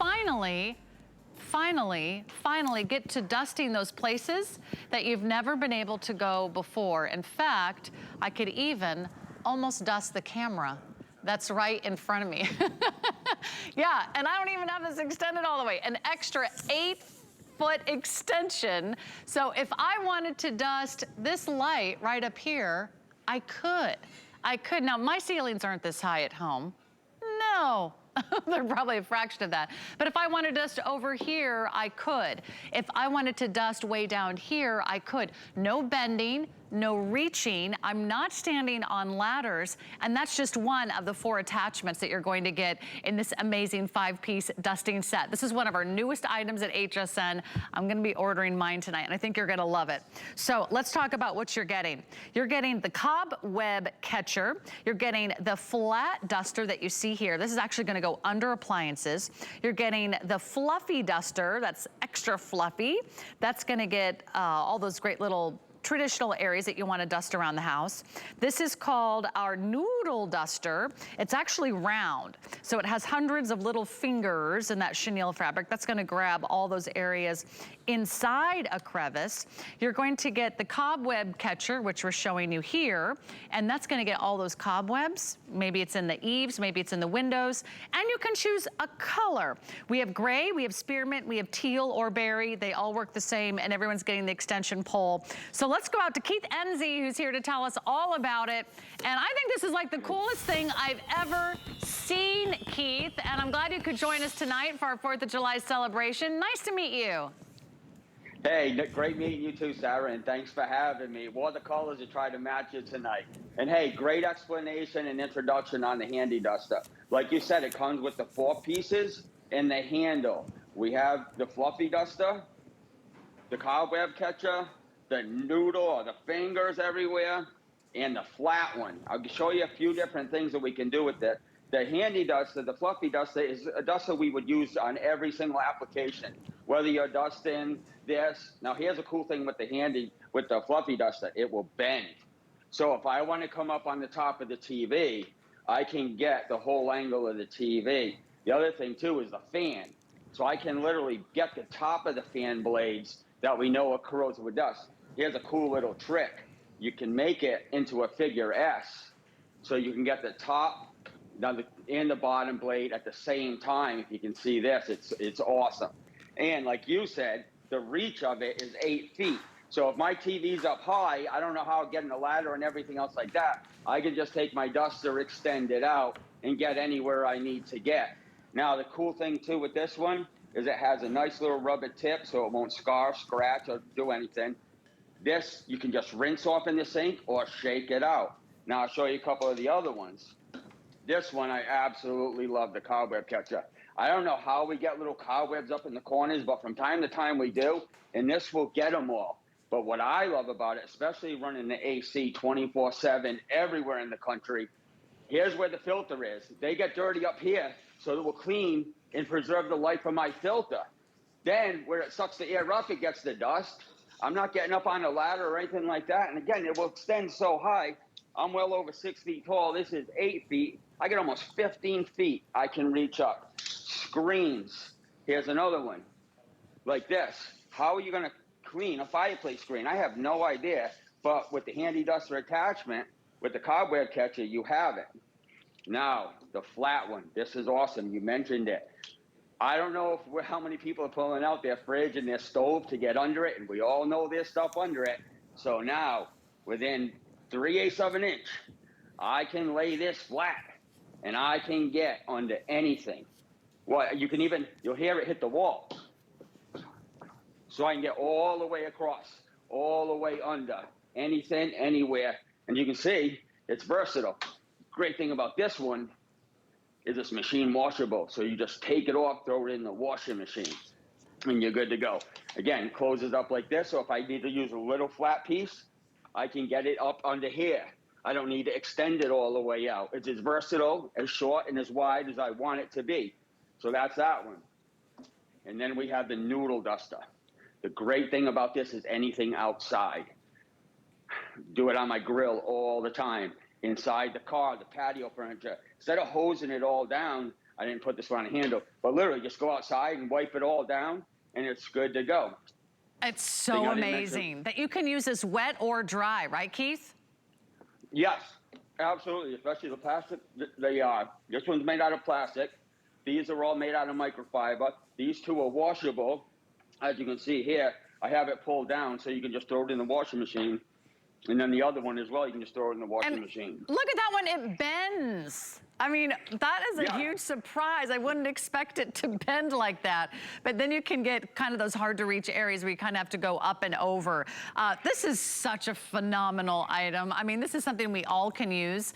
finally get to dusting those places that you've never been able to go before. In fact, I could even almost dust the camera that's right in front of me. Yeah, and I don't even have this extended all the way. An extra 8-foot extension. So if I wanted to dust this light right up here, I could. Now, my ceilings aren't this high at home. No. They're probably a fraction of that. But if I wanted to dust over here, I could. If I wanted to dust way down here, I could. No bending, no reaching. I'm not standing on ladders, and that's just one of the 4 attachments that you're going to get in this amazing 5-piece dusting set. This is one of our newest items at HSN. I'm gonna be ordering mine tonight, and I think you're gonna love it. So let's talk about what you're getting. You're getting the Cobweb Catcher. You're getting the flat duster that you see here. This is actually gonna go under appliances. You're getting the fluffy duster, that's extra fluffy. That's gonna get all those great little traditional areas that you want to dust around the house. This is called our Noodle Duster. It's actually round, so it has hundreds of little fingers in that chenille fabric. That's going to grab all those areas inside a crevice. You're going to get the Cobweb Catcher, which we're showing you here, and that's going to get all those cobwebs. Maybe it's in the eaves, maybe it's in the windows, and you can choose a color. We have gray, we have spearmint, we have teal or berry. They all work the same, and everyone's getting the extension pole. So let's go out to Keith Enzi, who's here to tell us all about it. And I think this is like the coolest thing I've ever seen, Keith. And I'm glad you could join us tonight for our 4th of July celebration. Nice to meet you. Hey, great meeting you too, Sarah, and thanks for having me. Wore the colors to try to match it tonight. And hey, great explanation and introduction on the HandiDuster. Like you said, it comes with the 4 pieces and the handle. We have the fluffy duster, the Cobweb Catcher, the noodle or the fingers everywhere, and the flat one. I'll show you a few different things that we can do with it. The HandiDuster, the fluffy duster, is a duster we would use on every single application. Whether you're dusting this, now here's a cool thing with the fluffy duster, it will bend. So if I want to come up on the top of the TV, I can get the whole angle of the TV. The other thing too is the fan. So I can literally get the top of the fan blades that we know are corrosive with dust. Here's a cool little trick. You can make it into a figure S, so you can get the top and the bottom blade at the same time. If you can see this, it's awesome. And like you said, the reach of it is 8 feet. So if my TV's up high, I don't know how I'm getting a ladder and everything else like that. I can just take my duster, extend it out, and get anywhere I need to get. Now, the cool thing too with this one is it has a nice little rubber tip, so it won't scar, scratch, or do anything. This, you can just rinse off in the sink or shake it out. Now, I'll show you a couple of the other ones. This one, I absolutely love, the Cobweb Catcher. I don't know how we get little cobwebs up in the corners, but from time to time we do, and this will get them all. But what I love about it, especially running the AC 24/7 everywhere in the country, here's where the filter is. They get dirty up here, so it will clean and preserve the life of my filter. Then, where it sucks the air up, it gets the dust. I'm not getting up on a ladder or anything like that. And again, it will extend so high. I'm well over 6 feet tall. This is 8 feet. I get almost 15 feet I can reach up. Screens. Here's another one. Like this. How are you going to clean a fireplace screen? I have no idea. But with the HandiDuster attachment, with the Cobweb Catcher, you have it. Now, the flat one. This is awesome. You mentioned it. I don't know how many people are pulling out their fridge and their stove to get under it, and we all know there's stuff under it. So now, within 3/8 of an inch, I can lay this flat, and I can get under anything. Well, you can even, you'll hear it hit the wall. So I can get all the way across, all the way under, anything, anywhere. And you can see, it's versatile. Great thing about this one is it's machine washable. So you just take it off, throw it in the washing machine, and you're good to go. Again, it closes up like this. So if I need to use a little flat piece, I can get it up under here. I don't need to extend it all the way out. It's as versatile, as short, and as wide as I want it to be. So that's that one. And then we have the Noodle Duster. The great thing about this is anything outside. Do it on my grill all the time. Inside the car, the patio furniture. Instead of hosing it all down, I didn't put this one on a handle, but literally just go outside and wipe it all down, and it's good to go. It's so amazing that you can use this wet or dry, right, Keith? Yes, absolutely, especially the plastic. They are. This one's made out of plastic. These are all made out of microfiber. These two are washable. As you can see here, I have it pulled down so you can just throw it in the washing machine. And then the other one as well, you can just throw it in the washing machine. Look at that one, it bends. I mean, that is a huge surprise. I wouldn't expect it to bend like that. But then you can get kind of those hard to reach areas where you kind of have to go up and over. This is such a phenomenal item. I mean, this is something we all can use,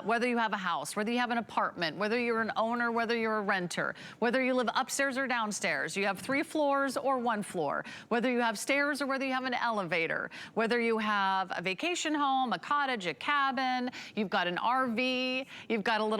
whether you have a house, whether you have an apartment, whether you're an owner, whether you're a renter, whether you live upstairs or downstairs, you have 3 floors or 1 floor, whether you have stairs or whether you have an elevator, whether you have a vacation home, a cottage, a cabin, you've got an RV, you've got a little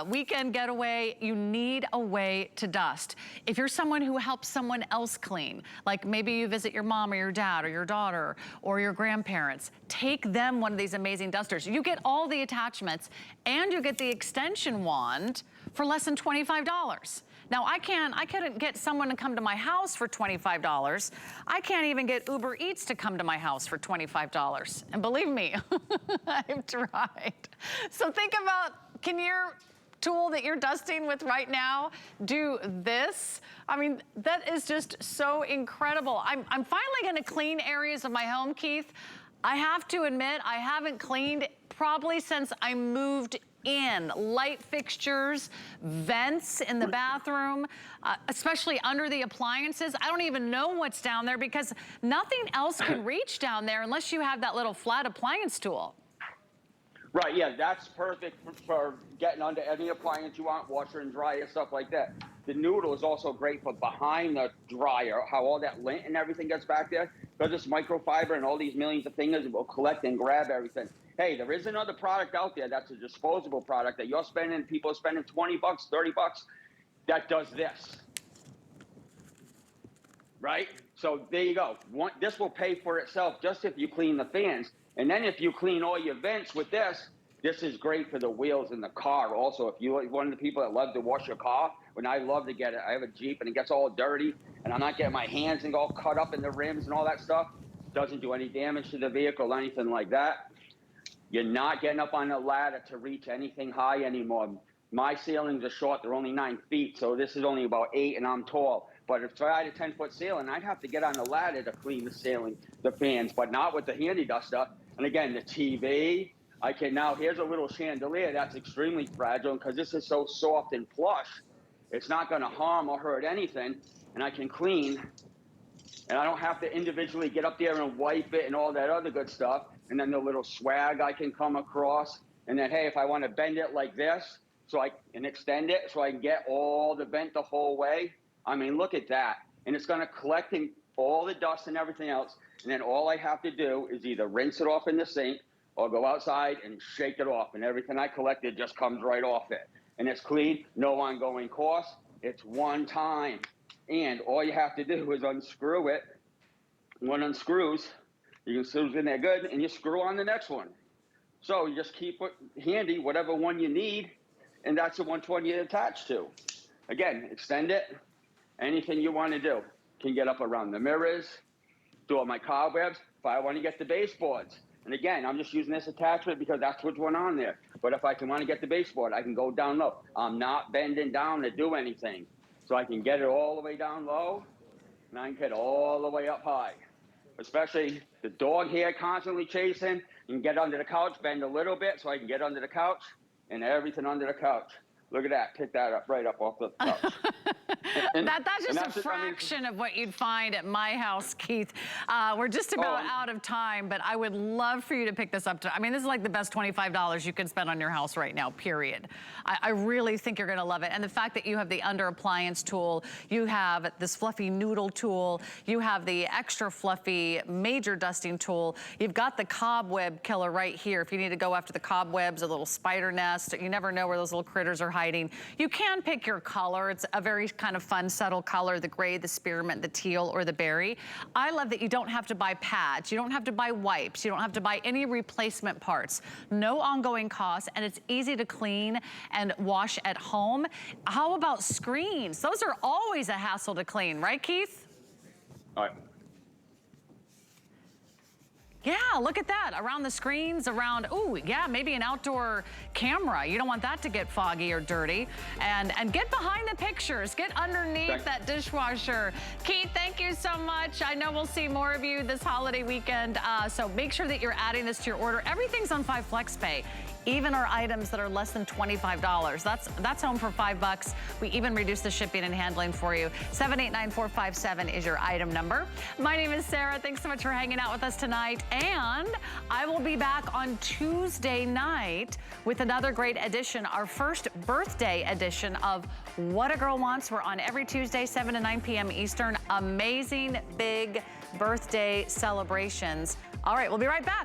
weekend getaway, you need a way to dust. If you're someone who helps someone else clean, like maybe you visit your mom or your dad or your daughter or your grandparents, take them one of these amazing dusters. You get all the attachments and you get the extension wand for less than $25. Now I couldn't get someone to come to my house for $25. I can't even get Uber Eats to come to my house for $25. And believe me, I've tried. So think about, can your tool that you're dusting with right now do this? I mean, that is just so incredible. I'm finally gonna clean areas of my home, Keith. I have to admit, I haven't cleaned probably since I moved in. Light fixtures, vents in the bathroom, especially under the appliances. I don't even know what's down there because nothing else can reach down there unless you have that little flat appliance tool. Right, yeah, that's perfect for getting under any appliance you want, washer and dryer, stuff like that. The Noodle is also great for behind the dryer, how all that lint and everything gets back there. Because it's microfiber and all these millions of fingers will collect and grab everything. Hey, there is another product out there that's a disposable product that you're spending, people are spending 20 bucks, 30 bucks, that does this. Right? So there you go. This will pay for itself just if you clean the fans. And then if you clean all your vents with this, this is great for the wheels in the car. Also, if you're one of the people that love to wash your car, when I love to get it, I have a Jeep and it gets all dirty and I'm not getting my hands and all cut up in the rims and all that stuff. Doesn't do any damage to the vehicle or anything like that. You're not getting up on a ladder to reach anything high anymore. My ceilings are short, they're only 9 feet, so this is only about 8 and I'm tall. But if I had a 10-foot ceiling, I'd have to get on a ladder to clean the ceiling, the fans, but not with the HandiDuster. And again, the TV, I can now, here's a little chandelier that's extremely fragile because this is so soft and plush. It's not gonna harm or hurt anything. And I can clean, and I don't have to individually get up there and wipe it and all that other good stuff. And then the little swag I can come across. And then, hey, if I wanna bend it like this, and extend it so I can get all the vent the whole way. I mean, look at that. And it's gonna collect all the dust and everything else. And then all I have to do is either rinse it off in the sink or go outside and shake it off. And everything I collected just comes right off it. And it's clean, no ongoing cost. It's one time. And all you have to do is unscrew it. One unscrews, you can screw in there good, and you screw on the next one. So you just keep it handy, whatever one you need, and that's the one you attach to. Again, extend it, anything you want to do. Can get up around the mirrors, do all my cobwebs, if I want to get the baseboards. And again, I'm just using this attachment because that's what's going on there. But if I want to get the baseboard, I can go down low. I'm not bending down to do anything. So I can get it all the way down low, and I can get all the way up high. Especially the dog here constantly chasing. You can get under the couch, bend a little bit so I can get under the couch, and everything under the couch. Look at that, pick that up right up off the couch. That's just a fraction of what you'd find at my house, Keith. We're just about out of time, but I would love for you to pick this up. I mean, this is like the best $25 you can spend on your house right now, period. I really think you're gonna love it. And the fact that you have the under appliance tool, you have this fluffy noodle tool, you have the extra fluffy major dusting tool, you've got the cobweb killer right here. If you need to go after the cobwebs, a little spider nest, you never know where those little critters are hiding. You can pick your color. It's a very kind of fun subtle color, the gray, the spearmint, the teal, or the berry. I love that you don't have to buy pads, you don't have to buy wipes, you don't have to buy any replacement parts. No ongoing costs, and it's easy to clean and wash at home. How about screens? Those are always a hassle to clean, right, Keith? All right. Yeah, look at that. Around the screens, around, ooh, yeah, maybe an outdoor camera. You don't want that to get foggy or dirty. And get behind the pictures. Get underneath that dishwasher. Keith, thank you so much. I know we'll see more of you this holiday weekend. So make sure that you're adding this to your order. Everything's on 5 FlexPay. Even our items that are less than $25. That's home for $5. We even reduce the shipping and handling for you. 789457 is your item number. My name is Sarah. Thanks so much for hanging out with us tonight. And I will be back on Tuesday night with another great edition, our first birthday edition of What a Girl Wants. We're on every Tuesday, 7 to 9 p.m. Eastern. Amazing big birthday celebrations. All right, we'll be right back.